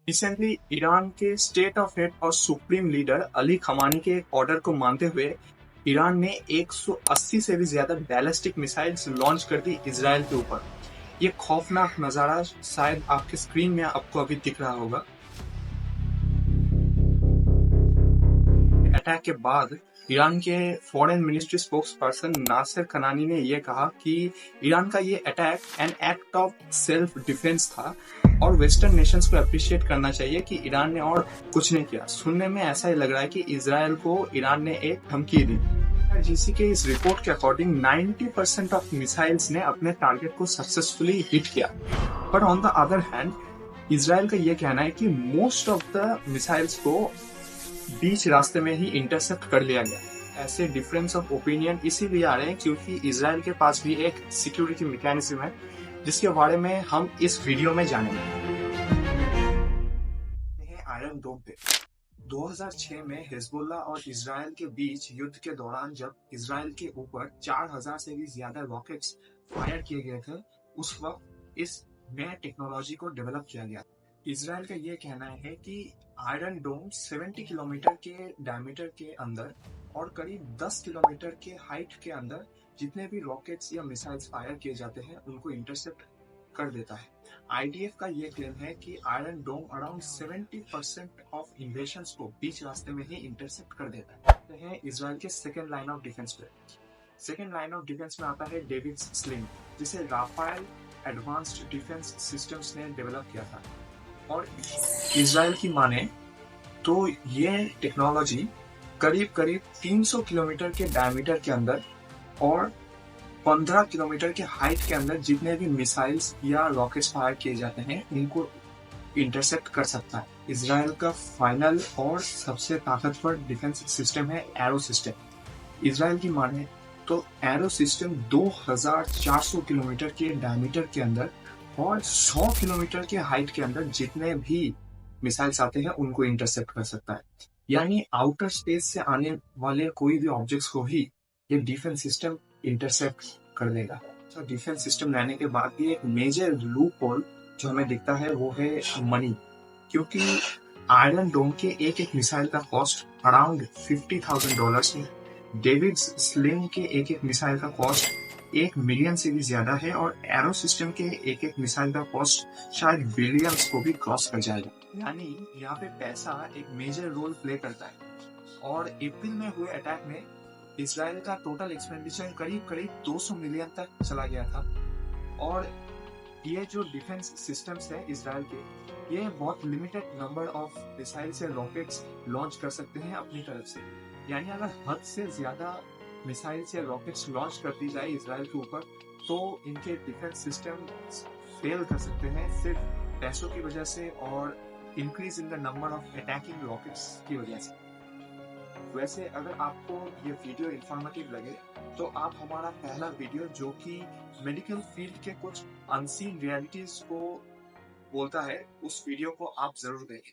Recently Iran के state of head और supreme leader Ali खमानी के ऑर्डर को मानते हुए ईरान ने 180 से भी ज्यादा बैलिस्टिक मिसाइल्स लॉन्च कर दी इजराइल के ऊपर। ये खौफनाक नजारा शायद आपके स्क्रीन में आपको अभी दिख रहा होगा। अटैक के बाद ईरान के foreign ministry spokesperson Nasser Kanaani ने यह कहा कि ईरान का ये attack an act of self defence था और वेस्टर्न नेशंस को अप्रिशिएट करना चाहिए कि ईरान ने और कुछ नहीं किया। सुनने में ऐसा ही लग रहा है कि इजराइल को ईरान ने एक धमकी दी। जीसी के इस रिपोर्ट के अकॉर्डिंग 90% ऑफ मिसाइल्स ने अपने टारगेट को सक्सेसफुली हिट किया। But on the other hand Israel का यह कहना है कि मोस्ट ऑफ द मिसाइल्स को बीच रास्ते में ही इंटरसेप्ट कर लिया गया। ऐसे डिफरेंस ऑफ ओपिनियन इसीलिए आ रहे हैं क्योंकि इजराइल के पास भी एक सिक्योरिटी मैकेनिज्म है जिसके बारे में हम इस वीडियो में जानेंगे। आयरन डोम पे 2006 में हिजबुल्ला और इजराइल के बीच युद्ध के दौरान जब इजराइल के ऊपर 4000 से भी ज्यादा रॉकेट्स फायर किए गए थे, उस वक्त इस नए टेक्नोलॉजी को डेवलप किया गया। इजराइल का ये कहना है कि आयरन डोम 70 किलोमीटर के डायमीटर के अंदर और करीब 10 किलोमीटर के हाइट के अंदर जितने भी रॉकेट्स या मिसाइल्स फायर किए जाते हैं उनको इंटरसेप्ट कर देता है। आईडीएफ का ये क्लेम है कि आयरन डोम अराउंड 70% ऑफ इन्वेशंस को बीच रास्ते में ही इंटरसेप्ट कर देता है। इजराइल के सेकेंड लाइन ऑफ डिफेंस पे सेकेंड लाइन ऑफ डिफेंस में आता है डेविड्स स्लिंग, जिसे राफेल एडवांस्ड डिफेंस सिस्टम्स ने डेवलप किया था। और इजराइल की माने तो ये टेक्नोलॉजी करीब 300 किलोमीटर के डायमीटर के अंदर और 15 किलोमीटर के हाइट के अंदर जितने भी मिसाइल्स या रॉकेट्स फायर किए जाते हैं उनको इंटरसेप्ट कर सकता है। इजराइल का फाइनल और सबसे ताकतवर डिफेंस सिस्टम है एरो सिस्टम। इजराइल की माने तो एरो सिस्टम 2400 किलोमीटर के डायमीटर के अंदर और 100 किलोमीटर के हाइट के अंदर जितने भी मिसाइल्स आते हैं उनको इंटरसेप्ट कर सकता है। यानी आउटर स्पेस से आने वाले कोई भी ऑब्जेक्ट्स को ही ये डिफेंस सिस्टम इंटरसेप्ट कर देगा। तो डिफेंस सिस्टम लाने के बाद भी एक मेजर लूप होल जो हमें दिखता है वो है मनी, क्योंकि आयरन डोम के एक मिसाइल का कॉस्ट अराउंड $50,000 है। डेविड्स स्लिंग के एक मिसाइल का कॉस्ट 1 मिलियन से भी ज्यादा है और एरो सिस्टम के एक मिसाइल का कॉस्ट शायद बिलियंस को भी क्रॉस कर जाएगा। यानी यहाँ पे पैसा एक मेजर रोल प्ले करता है। और अप्रैल में हुए अटैक में इजराइल का टोटल एक्सपेंडिचर करीब 200 मिलियन तक चला गया था। और ये जो डिफेंस सिस्टम्स है इजराइल के, ये बहुत लिमिटेड नंबर ऑफ मिसाइल से रॉकेट्स लॉन्च कर सकते हैं अपनी तरफ से। यानी अगर हद से ज्यादा मिसाइल से रॉकेट्स लॉन्च कर दी जाए इजराइल के ऊपर तो इनके डिफेंस सिस्टम फेल कर सकते हैं सिर्फ पैसों की वजह से और increase in the number of attacking rockets की वजह से। वैसे अगर आपको ये वीडियो इंफॉर्मेटिव लगे तो आप हमारा पहला वीडियो जो कि मेडिकल फील्ड के कुछ अनसीन रियलिटीज को बोलता है उस वीडियो को आप जरूर देखें।